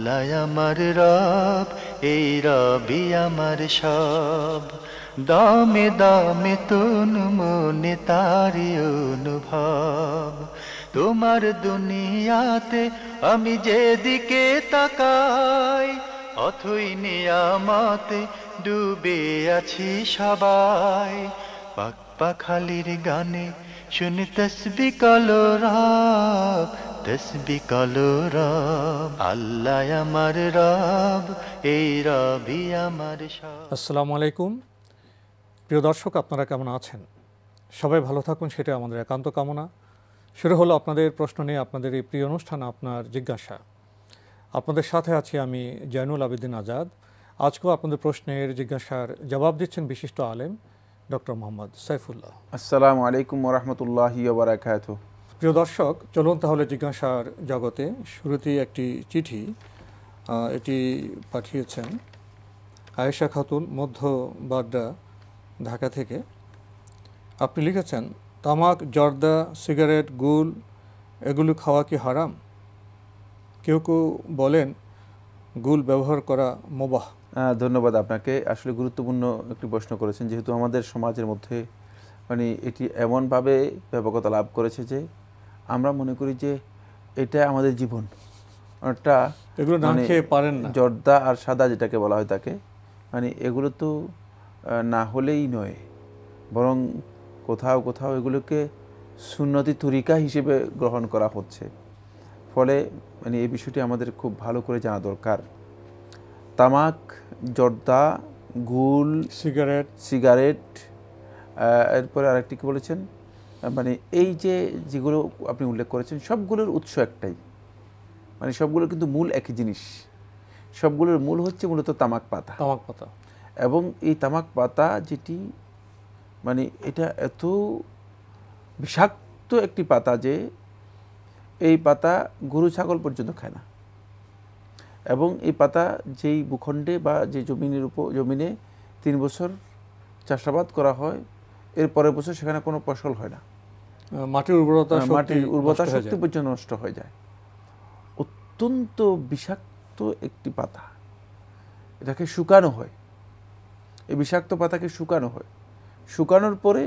আল্লাহ আমার রব, এই রবি আমার সব। দামে দামে তন মনে তারি অনুভব। তোমার দুনিয়াতে আমি যেদিকে তাকাই, অথই নিয়ামতে ডুবে আছি সবাই। পাক পাখালির গানে শুনি তসবিহ কালো রব, তসবিহ কালো রব। আল্লাহ আমার রব, এই রবি আমার সব। আসসালামু আলাইকুম প্রিয় দর্শক, আপনারা কেমন আছেন? সবাই ভালো থাকুন, সেটা আমাদের একান্ত কামনা। শুরু হলো আপনাদের প্রশ্ন নিয়ে আপনাদের এই প্রিয় অনুষ্ঠান আপনার জিজ্ঞাসা। আপনাদের সাথে আছি আমি জয়নুল আবেদিন আজাদ। আজকেও আপনাদের প্রশ্নের জিজ্ঞাসার জবাব দিচ্ছেন বিশিষ্ট আলেম ডক্টর মোহাম্মদ সাইফুল্লাহ। আসসালামু আলাইকুম ওয়া রাহমাতুল্লাহি ওয়া বারাকাতুহু। প্রিয় দর্শক, চলুন তাহলে জিজ্ঞাসার জগতে। শুরুতেই একটি চিঠি, এটি পাঠিয়েছেন আয়েশা খাতুন, মধ্য বাড্ডা, ঢাকা থেকে। আপনি লিখেছেন, তামাক, জর্দা, সিগারেট, গুল এগুলো খাওয়া কি হারাম? কেউ কেউ বলেন গুল ব্যবহার করা মুবাহ। ধন্যবাদ আপনাকে। আসলে গুরুত্বপূর্ণ একটি প্রশ্ন করেছেন, যেহেতু আমাদের সমাজের মধ্যে এটি এমনভাবে ব্যাপকতা লাভ করেছে যে আমরা মনে করি যে এটা আমাদের জীবন। এগুলো না খেয়ে পারেন না। জর্দা আর সাদা যেটাকে বলা হয় তাকে, এগুলো তো না হলেই নয়, বরং কোথাও কোথাও এগুলোকে সুন্নতি তরিকা হিসেবে গ্রহণ করা হচ্ছে। ফলে এই বিষয়টি আমাদের খুব ভালো করে জানা দরকার। তামাক, জর্দা, গুল, সিগারেট, এরপরে আরেকটি কি বলেছেন, এই যেগুলো আপনি উল্লেখ করেছেন সবগুলোর উৎস একটাই, সবগুলোর কিন্তু মূল একই জিনিস। সবগুলোর মূল হচ্ছে মূলত তামাক পাতা। এবং এই তামাক পাতা যেটি এটা এত বিষাক্ত একটি পাতা যে এই পাতা গরু ছাগল পর্যন্ত খায় না। এবং এই পাতা যেই ভূখণ্ডে বা যে জমিনে 3 বছর চাষাবাদ করা হয়, এর পরের বছর সেখানে কোনো ফসল হয় না। মাটির উর্বরতা শক্তি পর্যন্ত নষ্ট হয়ে যায়। অত্যন্ত বিষাক্ত একটি পাতা। এটাকে শুকানো হয়, এই বিষাক্ত পাতাকে শুকানো হয়। শুকানোর পরে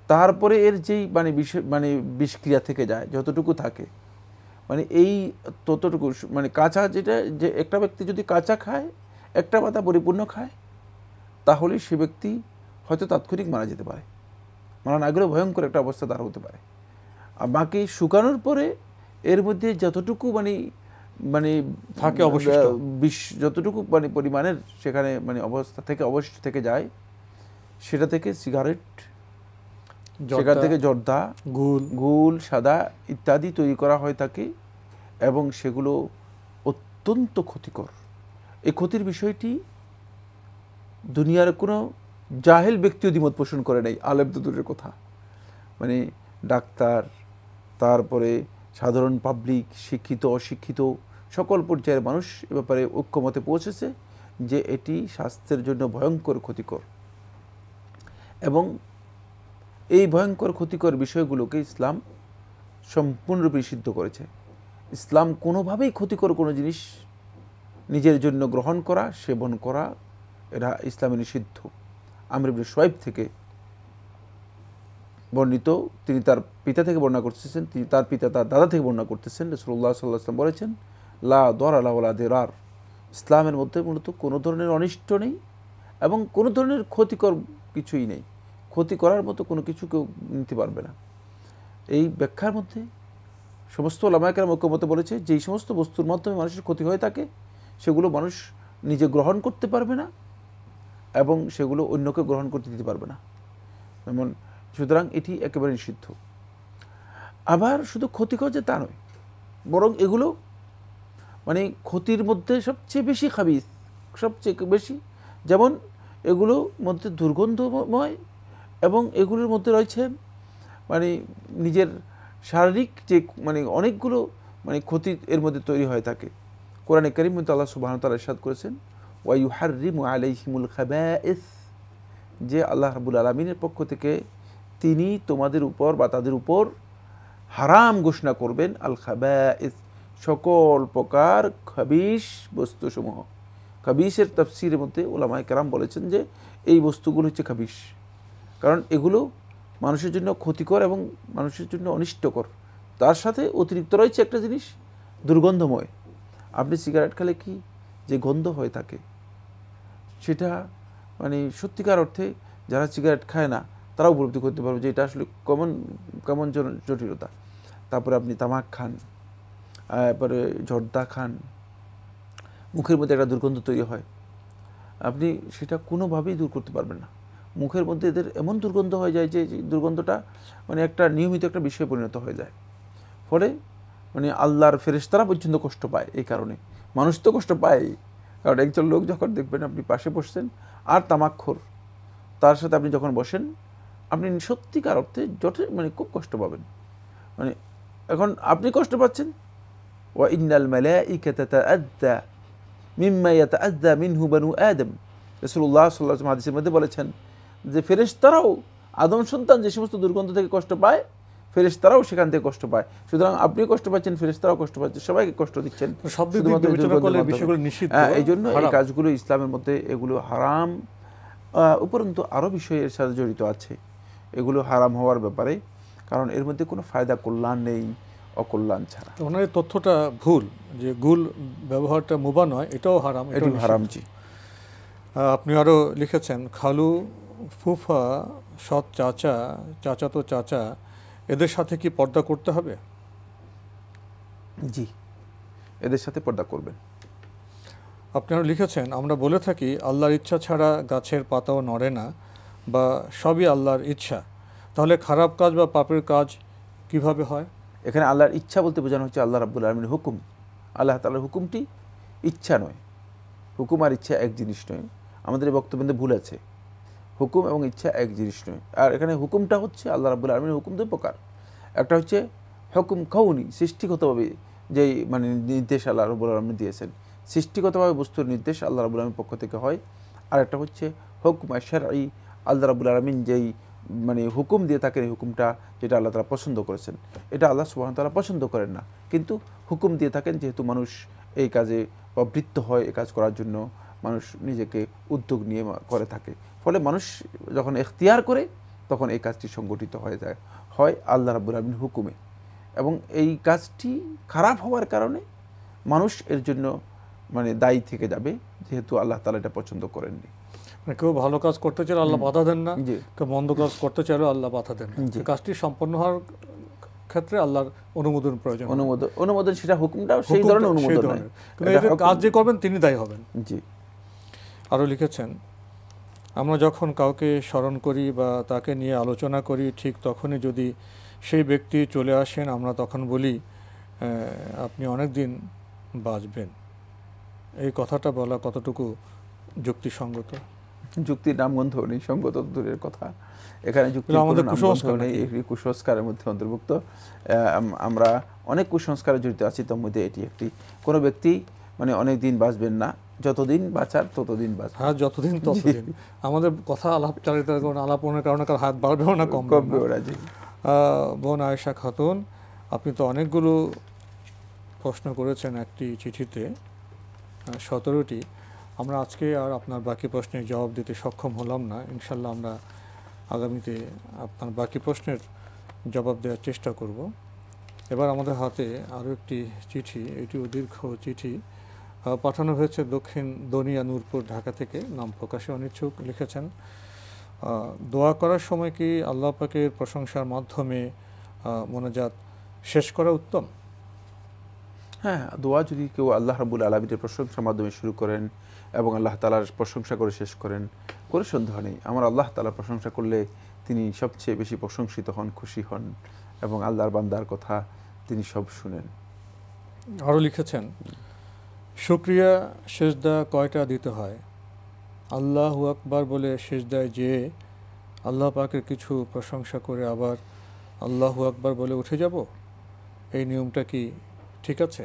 তারপরে এর যেই বিষক্রিয়া থেকে যায়, যতটুকু থাকে, এই ততটুকু কাঁচা, যেটা যে একটা ব্যক্তি যদি কাঁচা খায়, একটা পাতা পরিপূর্ণ খায়, তাহলে সে ব্যক্তি হয়তো তাৎক্ষণিক মারা যেতে পারে। মারা না গেলেও ভয়ঙ্কর একটা অবস্থা তার হতে পারে। আর বাকি শুকানোর পরে এর মধ্যে যতটুকু থাকে যতটুকু পরিমাণের সেখানে অবস্থা থেকে অবশিষ্ট থেকে যায়, সেটা থেকে সিগারেট, সেখান থেকে জর্দা, গুল, সাদা ইত্যাদি তৈরি করা হয় থাকে। এবং সেগুলো অত্যন্ত ক্ষতিকর। এই ক্ষতির বিষয়টি দুনিয়ার কোনো জাহেল ব্যক্তিও দ্বিমত পোষণ করে নাই, আলেম তো দূরের কথা। ডাক্তার, তারপরে সাধারণ পাবলিক, শিক্ষিত অশিক্ষিত সকল পর্যায়ের মানুষ এ ব্যাপারে ঐক্যমতে পৌঁছেছে যে এটি স্বাস্থ্যের জন্য ভয়ঙ্কর ক্ষতিকর। এবং এই ভয়ঙ্কর ক্ষতিকর বিষয়গুলোকে ইসলাম সম্পূর্ণরূপে নিষিদ্ধ করেছে। ইসলাম কোনোভাবেই ক্ষতিকর কোনো জিনিস নিজের জন্য গ্রহণ করা, সেবন করা, এরা ইসলামে নিষিদ্ধ। আমর ইবনে শুআইব থেকে বর্ণিত, তিনি তার পিতা থেকে বর্ণনা করতেছেন, তিনি তার পিতা তার দাদা থেকে বর্ণনা করতেছেন, রাসূলুল্লাহ সাল্লাল্লাহু আলাইহি ওয়াসাল্লাম বলেছেন, লা দারারা ওয়ালা দিরার। ইসলামের মধ্যে মূলত কোনো ধরনের অনিষ্ট নেই এবং কোনো ধরনের ক্ষতিকর কিছুই নেই। ক্ষতি করার মতো কোনো কিছু কেউ নিতে পারবে না। এই ব্যাখ্যার মধ্যে সমস্ত উলামায়ে কেরাম ঐক্যমতে বলেছে, যেই সমস্ত বস্তুর মাধ্যমে মানুষের ক্ষতি হয়ে থাকে সেগুলো মানুষ নিজে গ্রহণ করতে পারবে না এবং সেগুলো অন্যকে গ্রহণ করতে দিতে পারবে না। সুতরাং এটি একেবারে নিষিদ্ধ। আবার শুধু ক্ষতিকর যে তা নয়, বরং এগুলো ক্ষতির মধ্যে সবচেয়ে বেশি খাবিস, সবচেয়ে বেশি। যেমন এগুলোর মধ্যে দুর্গন্ধময় এবং এগুলোর মধ্যে রয়েছে নিজের শারীরিক যে অনেকগুলো ক্ষতি এর মধ্যে তৈরি হয়ে থাকে। কোরআনে কারীম মধ্যে আল্লাহ সুবহানাহু ওয়া তাআলা ইরশাদ করেছেন, ওয়া ইউহাররিমু আলাইহিমুল খাবাইস, যে আল্লাহ রাব্বুল আলামিনের পক্ষ থেকে তিনি তোমাদের উপর বা তাদের উপর হারাম ঘোষণা করবেন আল খাবাইস, সকল প্রকার খাবিশ বস্তুসমূহ। খাবিশের তাফসীরের মধ্যে উলামায়ে কেরাম বলেছেন যে এই বস্তুগুলো হচ্ছে খাবিশ, কারণ এগুলো মানুষের জন্য ক্ষতিকর এবং মানুষের জন্য অনিষ্টকর। তার সাথে অতিরিক্ত রয়েছে একটা জিনিস, দুর্গন্ধময়। আপনি সিগারেট খেলে কি যে গন্ধ হয়ে থাকে, সেটা মানে সত্যিকার অর্থে যারা সিগারেট খায় না তারাও উপলব্ধি করতে পারবে যে এটা আসলে কেমন জটিলতা। তারপরে আপনি তামাক খান, তারপরে জর্দা খান, মুখের মধ্যে একটা দুর্গন্ধ তৈরি হয়, আপনি সেটা কোনোভাবেই দূর করতে পারবেন না। মুখের মধ্যে এদের এমন দুর্গন্ধ হয়ে যায় যে দুর্গন্ধটা মানে একটা নিয়মিত একটা বিষয়ে পরিণত হয়ে যায়। ফলে মানে আল্লাহর ফেরেশতারা পর্যন্ত কষ্ট পায়। এই কারণে মানুষ তো কষ্ট পায়, কারণ একজন লোক যখন দেখবেন আপনি পাশে বসছেন আর তামাকখোর, তার সাথে আপনি যখন বসেন আপনি সত্যিকার অর্থে মানে খুব কষ্ট পাবেন। মানে এখন আপনি কষ্ট পাচ্ছেন, ওয়া ইন্নাল মালাইকাতা তাআদ্দা মিম্মা ইয়াতাআদ্দা মিনহু বানু আদম। রাসূলুল্লাহ সাল্লাল্লাহু আলাইহি ওয়াসাল্লাম হাদিসের মধ্যে বলেছেন যে ফেরেশতারাও, আদম সন্তান যে সমস্ত দুর্গন্ধ থেকে কষ্ট পায়, ফেরেশতারাও সেখান থেকে কষ্ট পায়। সুতরাং আপনি কষ্ট পাচ্ছেন, ফেরেশতারাও কষ্ট পাচ্ছে, সবাইকে কষ্ট দিচ্ছেন। এই জন্য এই কাজগুলো ইসলামের মধ্যে এগুলো হারাম। উপরন্তু আরও বিষয়ের সাথে জড়িত আছে এগুলো হারাম হওয়ার ব্যাপারে, কারণ এর মধ্যে কোনো ফায়দা কল্যাণ নেই, অকল্যাণ ছাড়া। ওনার এই তথ্যটা ভুল যে গুল ব্যবহারটা মুবাহ নয়, এটাও হারাম। এটাও হারাম, জি। আপনি আরও লিখেছেন খালু, ফুফা, সৎ চাচা, চাচাতো চাচা, এদের সাথে কি পর্দা করতে হবে? জি, এদের সাথে পর্দা করবেন। আপনারা লিখেছেন আমরা বলে থাকি আল্লাহর ইচ্ছা ছাড়া গাছের পাতাও নড়ে না, বা সবই আল্লাহর ইচ্ছা। তাহলে খারাপ কাজ বা পাপের কাজ কিভাবে হয়? এখানে আল্লাহর ইচ্ছা বলতে বোঝানো হচ্ছে আল্লাহ রাব্বুল আলামিনের হুকুম। আল্লাহ তাআলার হুকুমটি ইচ্ছা নয়। হুকুম আর ইচ্ছা এক জিনিস নয়, আমাদের এই বক্তব্যে ভুল আছে। হুকুম এবং ইচ্ছা এক জিনিস নয়। আর এখানে হুকুমটা হচ্ছে আল্লাহ রাব্বুল আলামিনের হুকুম দুই প্রকার। একটা হচ্ছে হুকুম কাউনি, সৃষ্টিগতভাবে যেই মানে নির্দেশ আল্লাহ রাব্বুল আলামিন দিয়েছেন, সৃষ্টিগতভাবে বস্তুর নির্দেশ আল্লাহ রাব্বুল আলামিনের পক্ষ থেকে হয়। আর একটা হচ্ছে হুকুম শারঈ, আল্লাহ রাব্বুল আলামিন যেই মানে হুকুম দিয়ে থাকেন, এই হুকুমটা যেটা আল্লাহ তাআলা পছন্দ করেছেন, এটা আল্লাহ সুবহানাহু ওয়া তাআলা পছন্দ করেন না, কিন্তু হুকুম দিয়ে থাকেন যেহেতু মানুষ এই কাজে প্রবৃত্ত হয়, এই কাজ করার জন্য মানুষ নিজেকে উদ্যোগ নিয়ে করে থাকে। ফলে মানুষ যখন এখতিয়ার করে তখন এই কাজটি সংগঠিত হয়ে যায়, হয় আল্লাহ রাব্বুল আলামিনের হুকুমে। এবং এই কাজটি খারাপ হওয়ার কারণে মানুষ এর জন্য মানে দায়ী থেকে যাবে, যেহেতু আল্লাহ তাআলা এটা পছন্দ করেননি। কেউ ভালো কাজ করতে চাইলে আল্লাহ বাধা দেন না, কেউ মন্দ কাজ করতে চাইলেও আল্লাহ বাধা দেন না। কাজটি সম্পন্ন হওয়ার ক্ষেত্রে আল্লাহর অনুমোদন প্রয়োজন। অনুমোদন সেটা হুকুমটা সেই ধরনের অনুমোদন নয়, কিন্তু কাজ যে করবেন তিনি দায়ী হবেন। জি। আরও লিখেছেন আমরা যখন কাউকে স্মরণ করি বা তাকে নিয়ে আলোচনা করি, ঠিক তখনই যদি সেই ব্যক্তি চলে আসেন, আমরা তখন বলি আপনি অনেক দিন বাঁচবেন। এই কথাটা বলা কতটুকু যুক্তিসঙ্গত? যুক্তির নামগন্ধ নেই, সঙ্গত দূরের কথা। এখানে যুক্তি আমাদের কুসংস্কারের মধ্যে অন্তর্ভুক্ত। আমরা অনেক কুসংস্কারে জড়িত আছি, তার মধ্যে এটি একটি। কোনো ব্যক্তি মানে অনেক দিন বাঁচবেন না, যতদিন বাঁচার ততদিন বাঁচবেন। হ্যাঁ, যতদিন ততদিন। আমাদের কথা আলাপচারিতার কারণে, আলাপনের কারণে কার হাত বাড়বেও না, কমবেও না। বোন আয়েশা খাতুন, আপনি তো অনেকগুলো প্রশ্ন করেছেন একটি চিঠিতে, 17টি। আমরা আজকে আর আপনার বাকি প্রশ্নের জবাব দিতে সক্ষম হলাম না। ইনশাল্লাহ আমরা আগামীতে আপনার বাকি প্রশ্নের জবাব দেওয়ার চেষ্টা করব। এবার আমাদের হাতে আরও একটি চিঠি, এটিও দীর্ঘ চিঠি, পাঠানো হয়েছে দক্ষিণ দনিয়া, নূরপুর, ঢাকা থেকে। নাম প্রকাশে অনিচ্ছুক। লিখেছেন দোয়া করার সময় কি আল্লাহ পাকের প্রশংসার মাধ্যমে মোনাজাত শেষ করা উত্তম? হ্যাঁ, দোয়া যদি কেউ আল্লাহ রাব্বুল আলামিনের প্রশংসার মাধ্যমে শুরু করেন এবং আল্লাহ তাআলার প্রশংসা করে শেষ করেন, কোনো সন্দেহ নেই আমার আল্লাহ তাআলার প্রশংসা করলে তিনি সবচেয়ে বেশি প্রশংসিত হন, খুশি হন এবং আল্লাহর বান্দার কথা তিনি সব শুনেন। আরও লিখেছেন শুকরিয়া সেজদা কয়টা দিতে হয়? আল্লাহু আকবার বলে সেজদায় যে আল্লাহ পাকের কিছু প্রশংসা করে আবার আল্লাহু আকবার বলে উঠে যাব, এই নিয়মটা কি ঠিক আছে?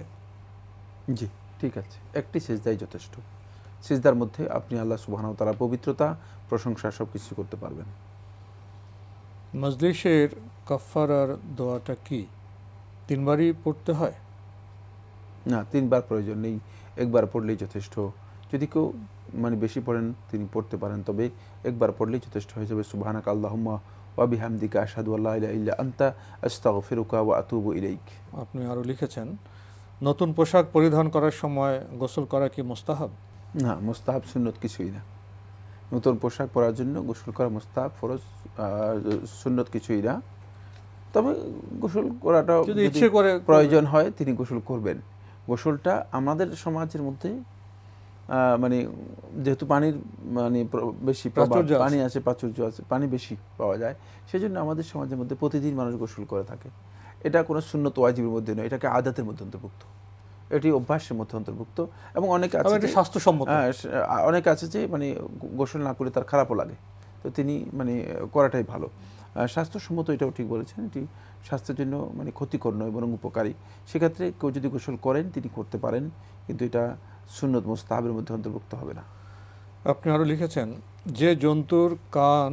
জি, ঠিক আছে। একটি সেজদাই যথেষ্ট। সেজদার মধ্যে আপনি আল্লাহ সুবহানাহু ওয়া তাআলার পবিত্রতা, প্রশংসা সব কিছু করতে পারবেন। মজলিসের কাফফারার দোয়াটা কি 3 বারই পড়তে হয়? না, 3 বার প্রয়োজন নেই, একবার পড়লেই যথেষ্ট। যদি কেউ মানে বেশি পড়েন তিনি পড়তে পারেন, তবে একবার পড়লেই যথেষ্ট হয়ে যাবে। সুবহানাকা আল্লাহুম্মা ওয়া বিহামদিকা আশহাদু আল্লা ইলাহা ইল্লা আনতা আস্তাগফিরুকা ওয়া আতুবু ইলাইক। আপনি আরও লিখেছেন, নতুন পোশাক পরিধান করার সময় গোসল করা কি মুস্তাহাব? না, মুস্তাহাব সুন্নত কিছুই না। নতুন পোশাক পরার জন্য গোসল করা মুস্তাহাব, ফরজ, সুন্নত কিছুই না। তবে গোসল করাটা যদি ইচ্ছে করে প্রয়োজন হয় তিনি গোসল করবেন। গোসলটা আমাদের সমাজের মধ্যে মানে যেহেতু পানির মানে বেশি পানি আছে, প্রাচুর্য আছে, পানি বেশি পাওয়া যায়, সেজন্য আমাদের সমাজের মধ্যে প্রতিদিন মানুষ গোসল করে থাকে। এটা কোনো সুন্নত ওয়াজিবের মধ্যে নয়, এটাকে আদাতের মধ্যে অন্তর্ভুক্ত, এটি অভ্যাসের মধ্যে অন্তর্ভুক্ত। এবং অনেকে আছে স্বাস্থ্যসম্মত, অনেকে আছে যে মানে গোসল না করে তার খারাপও লাগে, তো তিনি মানে করাটাই ভালো। স্বাস্থ্যসম্মত, এটাও ঠিক বলেছেন, এটি স্বাস্থ্যের জন্য মানে ক্ষতিকর নয় বরং উপকারী। সেক্ষেত্রে কেউ যদি গোসল করেন তিনি করতে পারেন, কিন্তু এটা সুন্নত মুস্তাহাবের মধ্যে অন্তর্ভুক্ত হবে না। আপনি আরও লিখেছেন, যে জন্তুর কান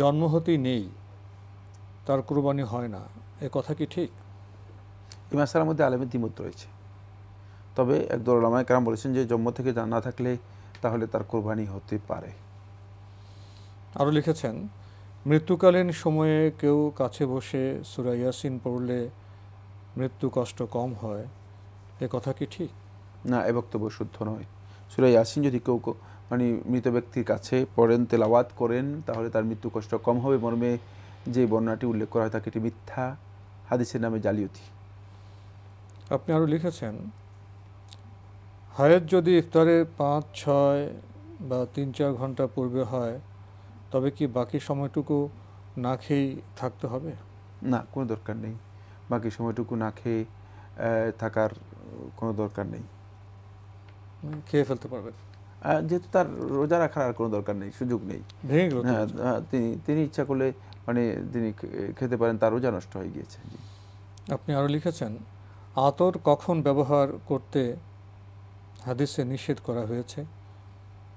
জন্ম হতেই নেই তার কুরবানি হয় না, এ কথা কি ঠিক? এই মাসআলার মধ্যে আলেমের দ্বিমত রয়েছে, তবে একদল উলামায়ে কেরাম বলেছেন যে জন্ম থেকে জানা না থাকলে তাহলে তার কোরবানি হতে পারে। আরও লিখেছেন, মৃত্যুকালীন সময়ে কেউ কাছে বসে সূরা ইয়াসিন পড়লে মৃত্যু কষ্ট কম হয়, এ কথা কি ঠিক? না, এ বক্তব্য শুদ্ধ নয়। সূরা ইয়াসিন যদি কেউ মানে মৃত ব্যক্তির কাছে পড়েন, তেলাওয়াত করেন, তাহলে তার মৃত্যু কষ্ট কম হবে মর্মে যে বর্ণনাটি উল্লেখ করা হয় তাকে এটি মিথ্যা, হাদিসের নামে জালিয়াতি। আপনি আরও লিখেছেন, হায়েত যদি ইফতারের 5-6 বা 3-4 ঘন্টা পূর্বে হয় তবে কি বাকি সময়টুকু না খেয়েই থাকতে হবে? না, কোনো দরকার নেই, বাকি সময়টুকু না খেয়ে থাকার কোনো দরকার নেই, খেয়ে ফেলতে পারবেন, যেহেতু তার রোজা রাখার আর কোনো দরকার নেই, সুযোগ নেই। তিনি ইচ্ছা করলে মানে তিনি খেতে পারেন, তার রোজা নষ্ট হয়ে গিয়েছে। আপনি আরও লিখেছেন, আতর কখন ব্যবহার করতে হাদিসে নিষেধ করা হয়েছে?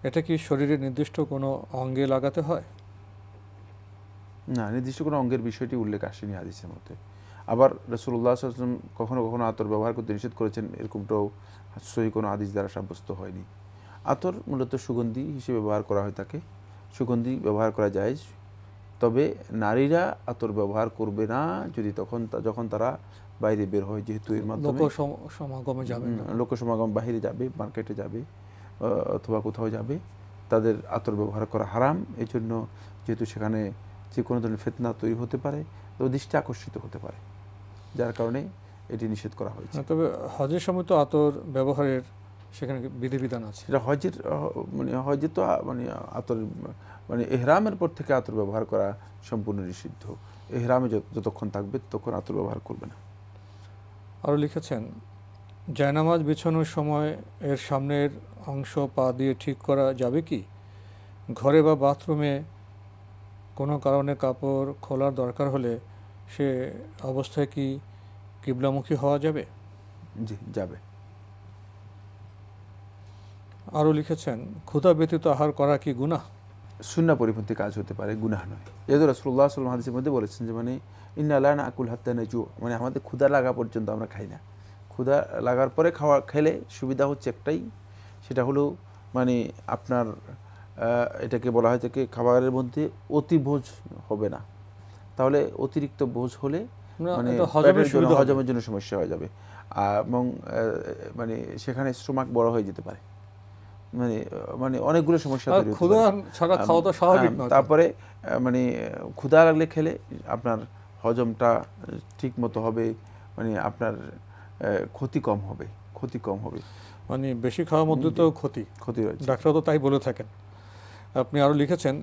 এটা কি শরীরের নির্দিষ্ট কোনো অঙ্গে লাগাতে হয়? না, নির্দিষ্ট কোনো অঙ্গের বিষয়টি উল্লেখ আসেনি হাদিসের মধ্যে। আবার রাসূলুল্লাহ সাল্লাল্লাহু আলাইহি ওয়াসাল্লাম কখনো কখনো আতর ব্যবহার করতে নিষেধ করেছেন, এরকমটাও সহিহ কোনো হাদিস দ্বারা সাব্যস্ত হয়নি। আতর মূলত সুগন্ধি হিসেবে ব্যবহার করা হয়, তাকে সুগন্ধি ব্যবহার করা যায়, তবে নারীরা আতর ব্যবহার করবে না যদি যখন তারা বাইরে বের হয়, যেহেতু এর মাধ্যমে লোকসমাগম, বাহিরে যাবে, মার্কেটে যাবে অথবা কোথাও যাবে, তাদের আতর ব্যবহার করা হারাম। এই জন্য যেহেতু সেখানে যে কোনো ধরনের ফিতনা তৈরি হতে পারে, তো দৃষ্টি আকর্ষিত হতে পারে, যার কারণে এটি নিষেধ করা হয়েছে। তবে হজের সময় তো আতর ব্যবহারের সেখানে বিধিবিধান আছে। সেটা হজের তো মানে আতর মানে ইহরামের পর থেকে আতর ব্যবহার করা সম্পূর্ণ নিষিদ্ধ। ইহরামে যতক্ষণ থাকবে ততক্ষণ আতর ব্যবহার করবে না। আরও লিখেছেন, জায়নামাজ বিছানোর সময় এর সামনের অংশ পা দিয়ে ঠিক করা যাবে কি? ঘরে বা বাথরুমে কোনো কারণে কাপড় খোলার দরকার হলে সে অবস্থায় কি কিবলামুখী হওয়া যাবে? জি, যাবে। আরও লিখেছেন, ক্ষুধা ব্যতীত আহার করা কি গুনাহ? সুন্নাহ পরিপন্থী কাজ হতে পারে, গুনাহ নয়। যেহেতু রাসূলুল্লাহ সাল্লাল্লাহু আলাইহি ওয়াসাল্লাম হাদিসের মধ্যে বলেছেন যে মানে ইন্না লা নাকুল হাত্তা নাজু, মানে আমাদের ক্ষুধা লাগা পর্যন্ত আমরা খাই না। ক্ষুধা লাগার পরে খেলে সুবিধা হচ্ছে একটাই, সেটা হলো মানে আপনার এটাকে বলা হয় যে খাবারের মধ্যে অতি ভোজ হবে না, তাহলে অতিরিক্ত ভোজ হলে মানে হজমের জন্য সমস্যা হয়ে যাবে, এবং মানে সেখানে স্টোমাক বড় হয়ে যেতে পারে, মানে অনেকগুলো সমস্যা তৈরি হতে পারে। তারপরে মানে ক্ষুধা লাগলে খেলে আপনার হজমটা ঠিক মতো হবে, মানে আপনার ক্ষতি কম হবে। মানে বেশি খাওয়ার মধ্যে তো ক্ষতি রয়েছে, ডাক্তার তো তাই বলে থাকেন। আপনি আরও লিখেছেন,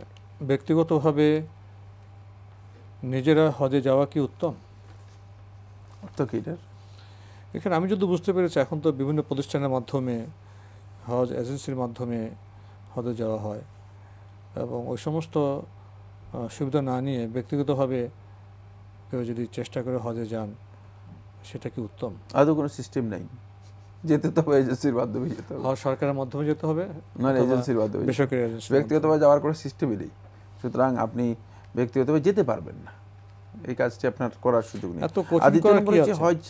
ব্যক্তিগতভাবে নিজেরা হজে যাওয়া কি উত্তম? এখানে আমি যদি বুঝতে পেরেছি, এখন তো বিভিন্ন প্রতিষ্ঠানের মাধ্যমে, হজ এজেন্সির মাধ্যমে হজে যাওয়া হয়, এবং ওই সমস্ত সুবিধা না নিয়ে ব্যক্তিগতভাবে কেউ যদি চেষ্টা করে হজে যান, সেটা কি উত্তম? আদৌ কোনো সিস্টেম নাই, যেতে তো হবে এজেন্সির মাধ্যমে যেতে হবে, সরকারের মাধ্যমে যেতে হবে, না এজেন্সির মাধ্যমে, বেসরকারি এজেন্সি। ব্যক্তিগতভাবে যাওয়ার কোনো সিস্টেমই নেই, সুতরাং আপনি ব্যক্তিগতভাবে যেতে পারবেন না, এই কাজটি আপনার করার সুযোগ নেই। হজ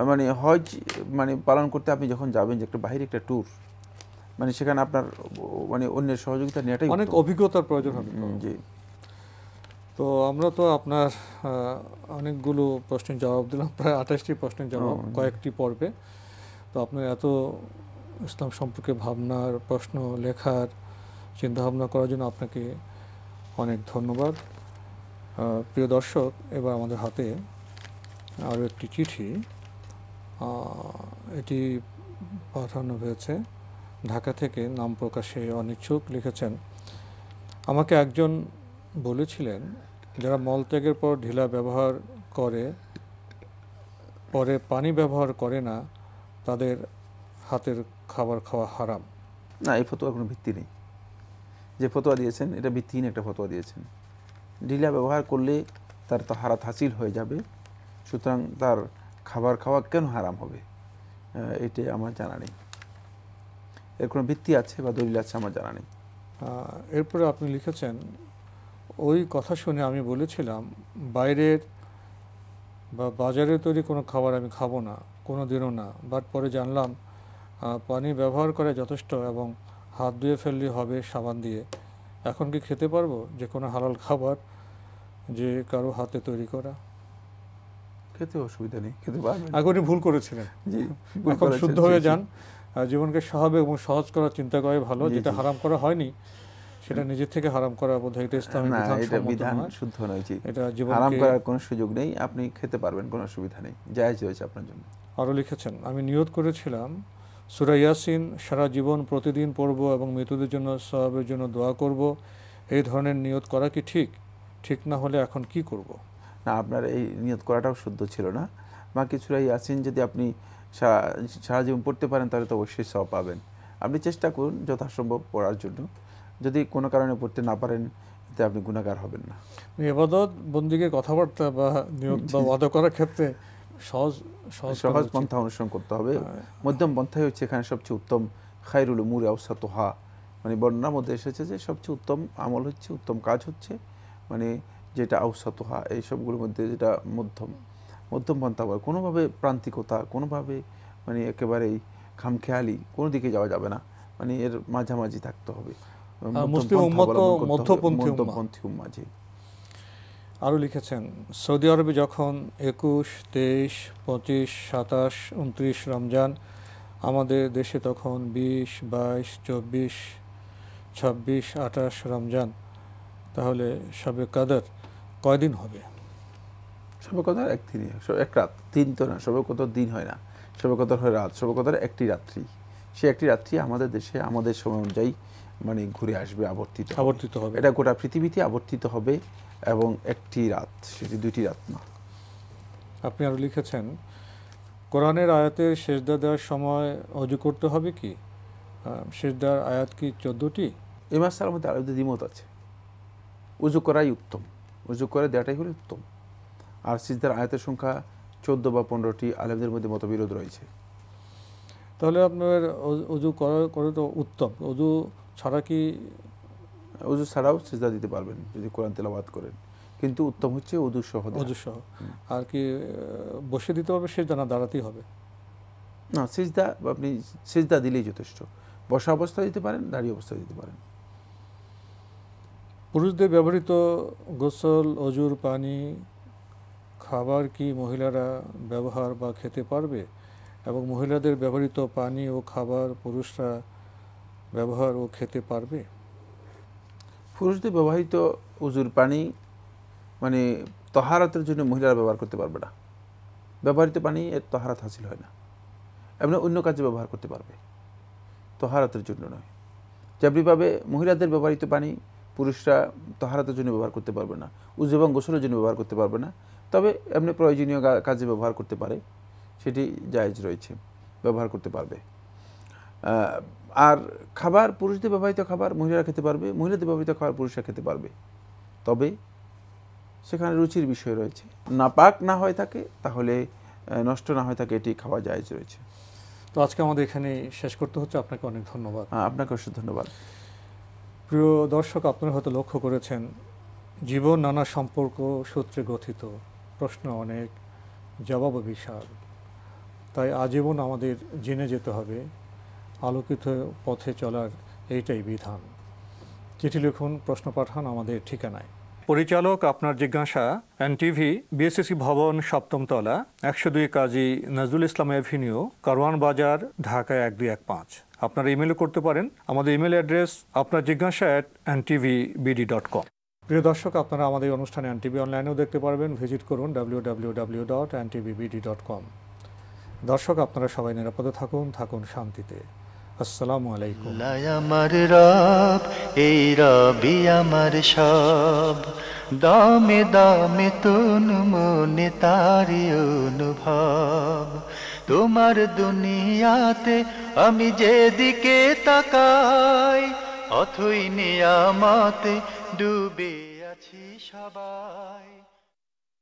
মানে হজ মানে পালন করতে আপনি যখন যাবেন, যে একটা বাইরে একটা ট্যুর, মানে সেখানে আপনার মানে অন্যের সহযোগিতা নেওয়াটাই অনেক উত্তম। অভিজ্ঞতার প্রয়োজন হবে। জি। তো আমরা তো আপনার অনেকগুলো প্রশ্নের জবাব দিলাম, প্রায় 28টি প্রশ্নের জবাব কয়েকটি পর্বে। তো আপনার এত ইসলাম সম্পর্কে ভাবনার, প্রশ্ন লেখার, চিন্তাভাবনা করার জন্য আপনাকে অনেক ধন্যবাদ। প্রিয় দর্শক, এবার আমাদের হাতে আরও একটি চিঠি, এটি পাঠানো হয়েছে ঢাকা থেকে, নাম প্রকাশে অনিচ্ছুক। লিখেছেন, আমাকে একজন বলেছিলেন যারা মলত্যাগের পর ঢিলা ব্যবহার করে, পরে পানি ব্যবহার করে না, তাদের হাতের খাবার খাওয়া হারাম। না, এই ফতোয়ার কোনো ভিত্তি নেই। যে ফতোয়া দিয়েছেন এটা ভিত্তিহীন একটা ফতোয়া দিয়েছেন। ঢিলা ব্যবহার করলে তার তাহারাত হাসিল হয়ে যাবে, সুতরাং তার খাবার খাওয়া কেন হারাম হবে, এটি আমার জানা নেই। এর কোনো ভিত্তি আছে বা দলিল আছে আমার জানা নেই। এরপরে আপনি লিখেছেন, ওই কথা শুনে আমি বলেছিলাম বাইরের বা বাজারে তৈরি কোনো খাবার আমি খাবো না, কোনো দিনও না। বাট পরে জানলাম পানি ব্যবহার করে যথেষ্ট এবং হাত ধুয়ে ফেললে হবে সাবান দিয়ে। এখন কি খেতে পারবো যে কোনো হালাল খাবার যে কারো হাতে তৈরি করা? খেতে অসুবিধা নেই, খেতে পারবেন। আগে উনি ভুল করেছিলেন, জি, এখন শুদ্ধ হয়ে যান। জীবনকে স্বাভাবিক এবং সহজ করার চিন্তা করাই ভালো। যেটা হারাম করা হয়নি সেটা নিজের থেকে হারাম করা বোধহয় এটা ইসলামের বিধান শুদ্ধ নয়। জি, এটা হারাম করার কোনো সুযোগ নেই, আপনি খেতে পারবেন, কোনো অসুবিধা নেই, জায়েজ রয়েছে আপনার জন্য। আরও লিখেছেন, আমি নিয়ত করেছিলাম সূরা ইয়াসিন সারা জীবন প্রতিদিন পড়ব এবং মৃতদের জন্য সওয়াবের জন্য দোয়া করব। এই ধরনের নিয়ত করা কি ঠিক? ঠিক না হলে এখন কি করব? না, আপনার এই নিয়ত করাটাও শুদ্ধ ছিল না। বাকি সূরা ইয়াসিন যদি আপনি সারা জীবন পড়তে পারেন তাহলে তো অবশ্যই সওয়াব পাবেন। আপনি চেষ্টা করুন যথাসম্ভব পড়ার জন্য। যদি কোনো কারণে পড়তে না পারেন এতে আপনি গুনাহগার হবেন না। ইবাদত বন্দেগীর কথাবার্তা বা নিয়ত বা ওয়াদা করার ক্ষেত্রে সহজ পন্থা অনুসরণ করতে হবে। মধ্যম পন্থাই হচ্ছে এখানে সবচেয়ে উত্তম। খায়রুল উমুরি আওসাতুহা, মানে বর্ণনার মধ্যে এসেছে যে সবচেয়ে উত্তম আমল হচ্ছে, উত্তম কাজ হচ্ছে মানে যেটা আওসাতুহা, এই সবগুলোর মধ্যে যেটা মধ্যম পন্থা। কোনোভাবে প্রান্তিকতা, কোনোভাবে মানে একেবারেই খামখেয়ালি কোনো দিকে যাওয়া যাবে না, মানে এর মাঝামাঝি থাকতে হবে। মুসলিম উম্মত মধ্যপন্থী উম্মাহ। জি। আরও লিখেছেন, সৌদি আরবে যখন 21, 23, 25, 27, 29 রমজান, আমাদের দেশে তখন 20, 22, 24, 26, 28 রমজান, তাহলে শবে কদর কয়দিন হবে? শবে কদর একদিনই, এক রাত, দিন তো না। শবে কদর দিন হয় না, শবে কদর হয় রাত। শবে কদর একটি রাত্রি, সে একটি রাত্রি আমাদের দেশে আমাদের সময় অনুযায়ী মানে ঘুরে আসবে, আবর্তিত হবে। এটা গোটা পৃথিবীতে আবর্তিত হবে এবং একটি রাত, সেটি দুইটি রাত না। আপনি আরও লিখেছেন, কোরআনের আয়াতের সেজদা দেওয়ার সময় অজু করতে হবে কি? সেজদার আয়াত কি 14টি? এই মাসটার মধ্যে আলাদা দ্বিমত আছে। উজু করাই উত্তম, উজু করে দেওয়াটাই হলো উত্তম। আর সিজদার আয়াতের সংখ্যা 14 বা 15টি, আলেমদের মধ্যে মতবিরোধ রয়েছে। তাহলে আপনার অজু করে তো উত্তম। অজু ছাড়া কি? অজু ছাড়াও সিজদা দিতে পারবেন যদি কোরআন তেলাওয়াত করেন, কিন্তু উত্তম হচ্ছে অজু সহ। আর কি বসে দিতে হবে সেজদা, না দাঁড়াতেই হবে? না, সিজদা আপনি সিজদা দিলেই যথেষ্ট। বসা অবস্থায় দিতে পারেন, দাঁড়িয়ে অবস্থায় দিতে পারেন। পুরুষদের ব্যবহৃত গোসল, অজুর পানি, খাবার কি মহিলারা ব্যবহার বা খেতে পারবে? এবং মহিলাদের ব্যবহৃত পানি ও খাবার পুরুষরা ব্যবহার ও খেতে পারবে? পুরুষদের ব্যবহৃত অজুর পানি মানে তহারাতের জন্য মহিলারা ব্যবহার করতে পারবে না। ব্যবহৃত পানি এর তহারাত হাসিল হয় না। এমনি অন্য কাজে ব্যবহার করতে পারবে, তহারাতের জন্য নয়। যেমনিভাবে মহিলাদের ব্যবহৃত পানি পুরুষরা তহারাতের জন্য ব্যবহার করতে পারবে না, উজু এবং গোসলের জন্য ব্যবহার করতে পারবে না, তবে এমনি প্রয়োজনীয় কাজে ব্যবহার করতে পারে, সেটি জায়েজ রয়েছে, ব্যবহার করতে পারবে। আর খাবার, পুরুষদের ব্যবহৃত খাবার মহিলারা খেতে পারবে, মহিলাদের ব্যবহৃত খাবার পুরুষরা খেতে পারবে, তবে সেখানে রুচির বিষয় রয়েছে। নাপাক না হয়ে থাকে, তাহলে নষ্ট না হয়ে থাকে, এটি খাওয়া জায়েজ রয়েছে। তো আজকে আমাদের এখানে শেষ করতে হচ্ছে। আপনাকে অনেক ধন্যবাদ। আপনাকে অবশ্যই ধন্যবাদ। প্রিয় দর্শক, আপনারা হয়তো লক্ষ্য করেছেন, জীবন নানা সম্পর্ক সূত্রে গঠিত, প্রশ্ন অনেক, জবাব বিশাল। তাই আজীবন আমাদের জেনে যেতে হবে আলোকিত পথে চলার এইটাই বিধান। চিঠি লিখুন, প্রশ্ন পাঠান আমাদের ঠিকানায়। পরিচালক আপনার জিজ্ঞাসা, এনটিভি, বিএসসি ভবন, 7ম তলা, 102 কাজী নজরুল ইসলাম এভিনিউ, কারওয়ান বাজার, ঢাকা 1215। আপনারা ইমেলও করতে পারেন। আমাদের ইমেল অ্যাড্রেস আপনার জিজ্ঞাসা @ntvbd.com। প্রিয় দর্শক, আপনারা আমাদের অনুষ্ঠানে এনটিভি অনলাইনেও দেখতে পারবেন। ভিজিট করুন www.ntvbd.com। দর্শক, আপনারা সবাই নিরাপদে থাকুন শান্তিতে। আসসালামু আলাইকুম। আমার রব, এই রবি আমার সব, দামে দামে তুন মনে তারি অনুভব। তোমার দুনিয়াতে আমি যেদিকে তাকাই, অথই নিয়ামতে ডুবে আছি সবাই।